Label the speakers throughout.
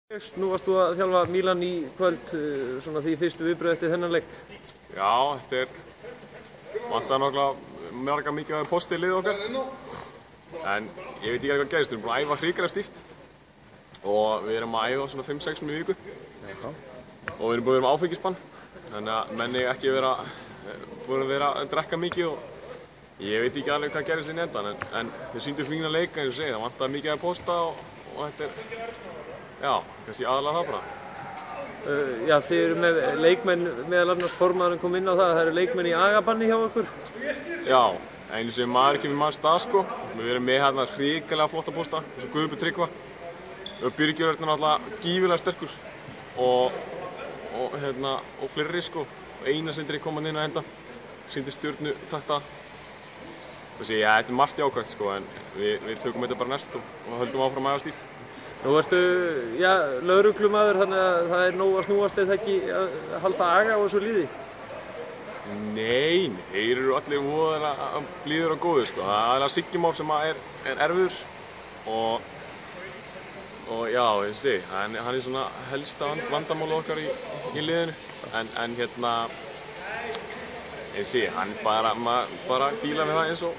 Speaker 1: Nú varst þú að þjálfa Mílan í kvöld, svona því fyrstu viðbrögð eftir þennan leik.
Speaker 2: Já, þetta vantar náttúrulega marga mikilvæga posti í liðið okkar. En ég veit ekki hvað gerist, við erum búin að æfa hrikalega stíft og við erum að æfa svona 5-6 í viku. Og við erum búin að vera með áfengisbann, þannig að menn eiga ekki búin að vera að drekka mikið og ég veit ekki alveg hvað gerist inn í endan, en við sýndum fína leika eins og segja, það vantar mikilvæga posta og þetta já, kannski aðalega það bara.
Speaker 1: Já, þið eru með leikmenn, meðal annars formaðurinn kom inn á það eru leikmenn í agabanni hjá okkur.
Speaker 2: Já, einu sem maður ekki með maður stað sko. Við erum með hérna hrikalega flotta posta, eins og Guðbjörn Tryggva. Birgir er náttúrulega gífurlega sterkur og fleiri sko. Einar Sindri kom hann inn að henda, sýndi Stjörnu takta. Já, þetta margt jákvæmt sko, en við tökum þetta bara næst og höldum áfram að æfa stíft.
Speaker 1: Nú ertu, já, lögreglumaður, þannig að það er nóg að snúast eða ekki að halda aga á þessu líði?
Speaker 2: Nei, þeir eru allir voðalega blíður og góður sko. Það er alveg Siggi Már sem er erfiður og já, ég sé, hann er svona helsta vandamála okkar í liðinu. En ég sé, hann bara díla við það eins og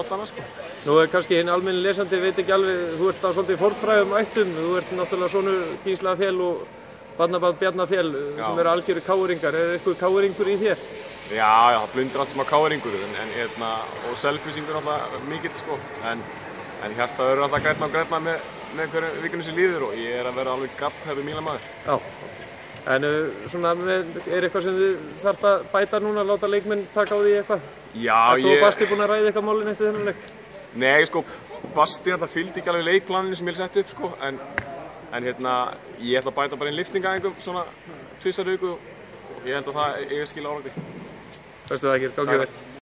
Speaker 2: allt annað sko.
Speaker 1: Nú er kannski hinn almenni lesandi veit ekki alveg, þú ert á svolítið fornfrægum ættum, þú ert náttúrulega sonur Gísla Fjell og barnabarn Bjarna Fjell sem eru algjöru káringar. Er eitthvað káringur í þér?
Speaker 2: Já, það blundar allt sem að káringur og selfisingur alltaf mikill sko. En hjartað eru alltaf grænna með hverju vikunum sem líður og ég er að vera alveg gallhefur Mílanmaður.
Speaker 1: Já. En svona, er eitthvað sem þið þarft að bæta núna, láta leikmenn taka á því eitthvað?
Speaker 2: Já,
Speaker 1: Ertu og Basti búin að ræða eitthvað málin eftir þennan leik?
Speaker 2: Nei, sko, Basti fylgdi ekki alveg leikplaninu sem ég sett upp, sko, en ég ætla að bæta bara inn liftingaæfingum svona 2 viku og ég held að það eiga skil árangri.
Speaker 1: Veistu það ekki, gangi vel.